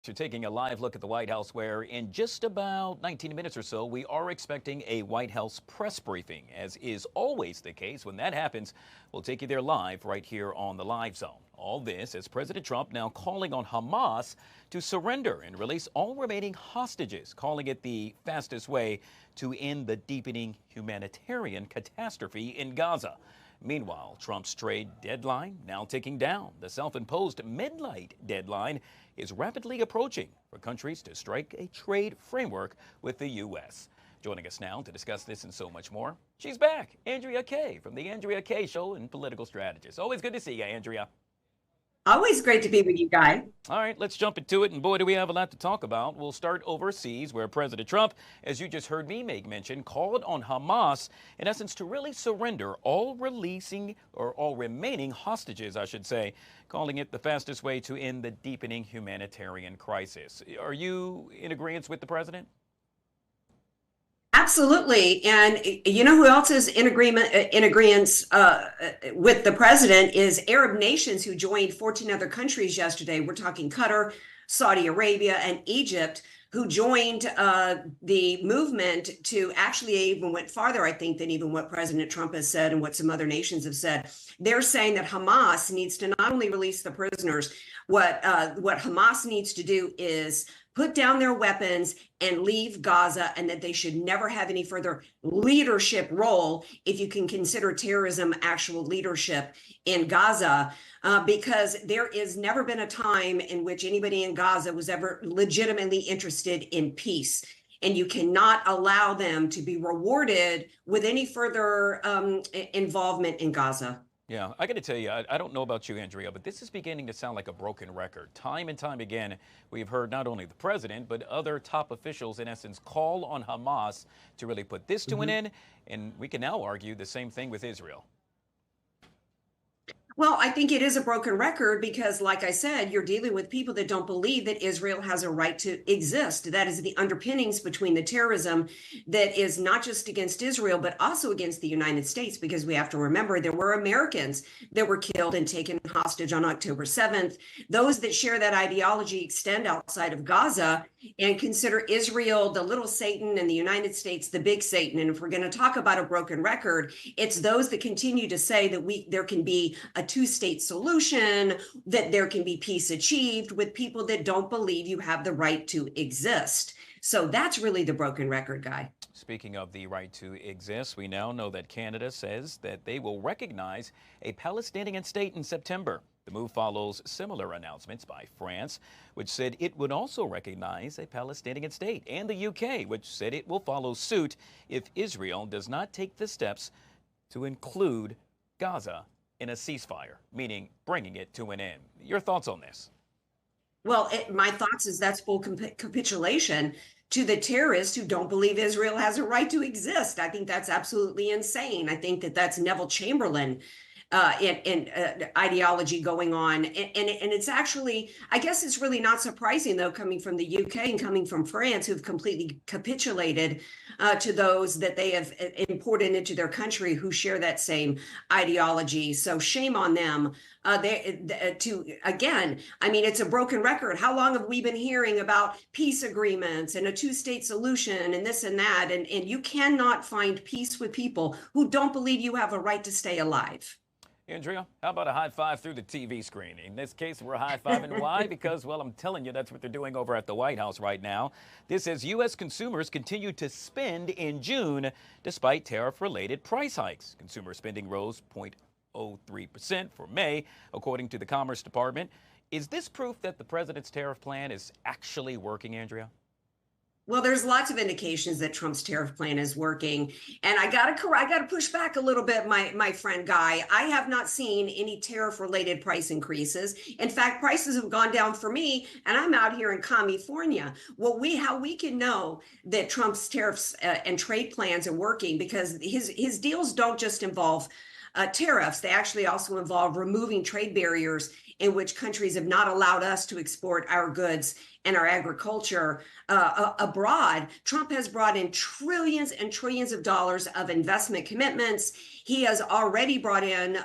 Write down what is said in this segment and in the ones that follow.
You're taking a live look at the White House, where in just about 19 minutes or so, we are expecting a White House press briefing. As is always the case, when that happens, we'll take you there live right here on the Live Zone. All this as President Trump now calling on Hamas to surrender and release all remaining hostages, calling it the fastest way to end the deepening humanitarian catastrophe in Gaza. Meanwhile, Trump's trade deadline now ticking down. The self-imposed midnight deadline is rapidly approaching for countries to strike a trade framework with the U.S. Joining us now to discuss this and so much more, she's back, Andrea Kaye from the Andrea Kaye Show and political strategist. Always good to see you, Andrea. Always great to be with you, Guy. All right, let's jump into it. And boy, do we have a lot to talk about. We'll start overseas, where President Trump, as you just heard me make mention, called on Hamas, in essence, to really surrender all remaining hostages, I should say, calling it the fastest way to end the deepening humanitarian crisis. Are you in agreement with the president? Absolutely. And you know who else is in agreement with the president is Arab nations who joined 14 other countries yesterday. We're talking Qatar, Saudi Arabia, and Egypt, who joined the movement to actually even went farther, I think, than even what President Trump has said and what some other nations have said. They're saying that Hamas needs to not only release the prisoners, what Hamas needs to do is put down their weapons and leave Gaza, and that they should never have any further leadership role, if you can consider terrorism actual leadership in Gaza, because there has never been a time in which anybody in Gaza was ever legitimately interested in peace. And you cannot allow them to be rewarded with any further involvement in Gaza. Yeah, I got to tell you, I don't know about you, Andrea, but this is beginning to sound like a broken record. Time and time again, we've heard not only the president, but other top officials, in essence, call on Hamas to really put this to an end. And we can now argue the same thing with Israel. Well, I think it is a broken record because, like I said, you're dealing with people that don't believe that Israel has a right to exist. That is the underpinnings between the terrorism that is not just against Israel, but also against the United States, because we have to remember there were Americans that were killed and taken hostage on October 7th. Those that share that ideology extend outside of Gaza and consider Israel the little Satan and the United States the big Satan. And if we're going to talk about a broken record, it's those that continue to say that there can be a two-state solution, that there can be peace achieved, with people that don't believe you have the right to exist. So that's really the broken record, Guy. Speaking of the right to exist, we now know that Canada says that they will recognize a Palestinian state in September. The move follows similar announcements by France, which said it would also recognize a Palestinian state, and the UK, which said it will follow suit if Israel does not take the steps to include Gaza in a ceasefire, meaning bringing it to an end. Your thoughts on this? Well, my thoughts is that's full capitulation to the terrorists who don't believe Israel has a right to exist. I think that's absolutely insane. I think that that's Neville Chamberlain ideology going on. And it's actually, I guess it's really not surprising, though, coming from the UK and coming from France, who've completely capitulated to those that they have imported into their country who share that same ideology. So shame on them. Again, I mean, it's a broken record. How long have we been hearing about peace agreements and a two-state solution and this and that? And you cannot find peace with people who don't believe you have a right to stay alive. Andrea, how about a high five through the TV screen? In this case, we're high-fiving. Why? Because, well, I'm telling you, that's what they're doing over at the White House right now. This as U.S. consumers continue to spend in June despite tariff-related price hikes. Consumer spending rose 0.03% for May, according to the Commerce Department. Is this proof that the president's tariff plan is actually working, Andrea? Well, there's lots of indications that Trump's tariff plan is working. And I gotta push back a little bit, my friend Guy. I have not seen any tariff-related price increases. In fact, prices have gone down for me, and I'm out here in California. Well, how we can know that Trump's tariffs and trade plans are working, because his deals don't just involve tariffs. They actually also involve removing trade barriers in which countries have not allowed us to export our goods and our agriculture abroad. Trump has brought in trillions and trillions of dollars of investment commitments. He has already brought in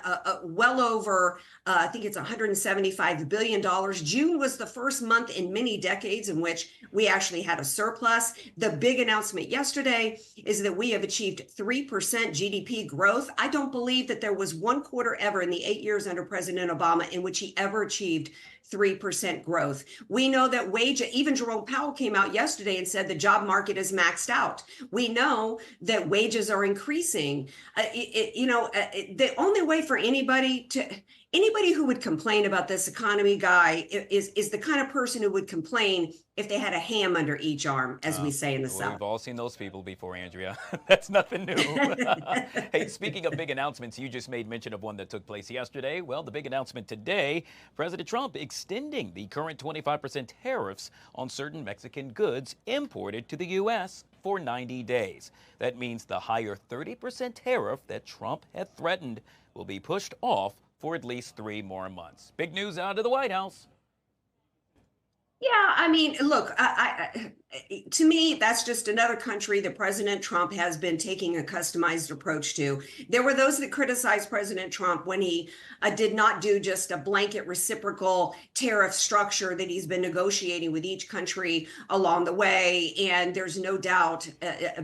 well over, I think it's $175 billion. June was the first month in many decades in which we actually had a surplus. The big announcement yesterday is that we have achieved 3% GDP growth. I don't believe that there was one quarter ever in the 8 years under President Obama in which he ever achieved 3% growth. We know that even Jerome Powell came out yesterday and said the job market is maxed out. We know that wages are increasing. The only way for anybody who would complain about this economy, Guy, is the kind of person who would complain if they had a ham under each arm, as we say in the South. We've all seen those people before, Andrea. That's nothing new. Hey, speaking of big announcements, you just made mention of one that took place yesterday. Well, the big announcement today, President Trump extending the current 25% tariffs on certain Mexican goods imported to the U.S. for 90 days. That means the higher 30% tariff that Trump had threatened will be pushed off for at least 3 more months. Big news out of the White House. Yeah, I mean, look, to me, that's just another country that President Trump has been taking a customized approach to. There were those that criticized President Trump when he did not do just a blanket reciprocal tariff structure that he's been negotiating with each country along the way. And there's no doubt,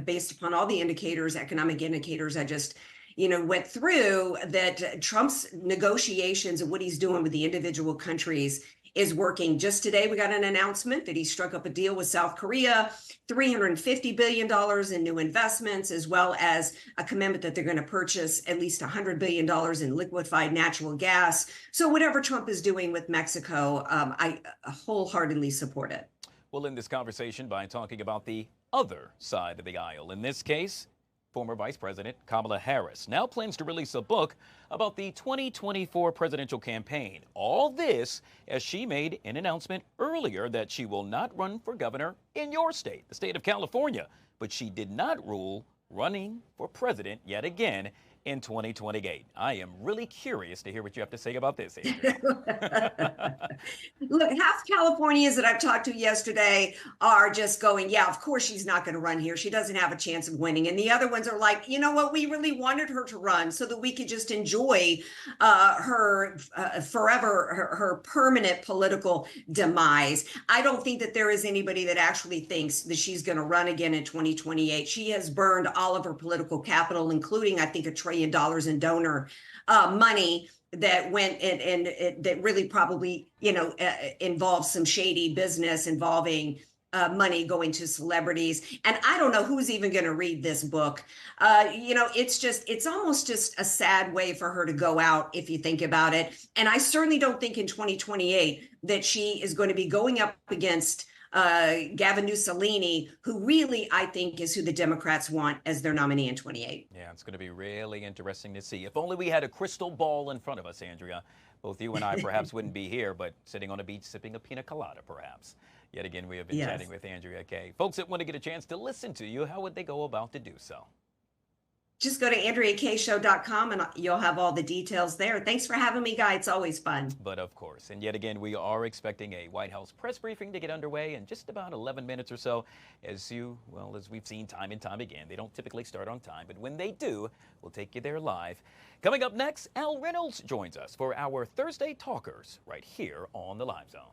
based upon all the indicators, economic indicators I just went through, that Trump's negotiations and what he's doing with the individual countries is working. Just today, we got an announcement that he struck up a deal with South Korea, $350 billion in new investments, as well as a commitment that they're going to purchase at least $100 billion in liquefied natural gas. So whatever Trump is doing with Mexico, I wholeheartedly support it. We'll end this conversation by talking about the other side of the aisle. In this case, former Vice President Kamala Harris now plans to release a book about the 2024 presidential campaign. All this as she made an announcement earlier that she will not run for governor in your state, the state of California. But she did not rule running for president yet again in 2028. I am really curious to hear what you have to say about this, Andrea. Look, half Californians that I've talked to yesterday are just going, yeah, of course she's not going to run here. She doesn't have a chance of winning. And the other ones are like, you know what? We really wanted her to run so that we could just enjoy her forever, her permanent political demise. I don't think that there is anybody that actually thinks that she's going to run again in 2028. She has burned all of her political capital, including, I think, $1 trillion in donor money that went and that really probably, involves some shady business involving money going to celebrities. And I don't know who's even going to read this book. It's almost just a sad way for her to go out, if you think about it. And I certainly don't think in 2028 that she is going to be going up against Gavin Mussolini, who really, I think, is who the Democrats want as their nominee in 28. Yeah, it's going to be really interesting to see. If only we had a crystal ball in front of us, Andrea. Both you and I perhaps wouldn't be here, but sitting on a beach sipping a pina colada, perhaps. Yet again, we have been chatting with Andrea Kaye. Folks that want to get a chance to listen to you, how would they go about to do so? Just go to AndreaKayeShow.com and you'll have all the details there. Thanks for having me, Guy. It's always fun. But of course. And yet again, we are expecting a White House press briefing to get underway in just about 11 minutes or so. As we've seen time and time again, they don't typically start on time, but when they do, we'll take you there live. Coming up next, Al Reynolds joins us for our Thursday Talkers right here on the Live Zone.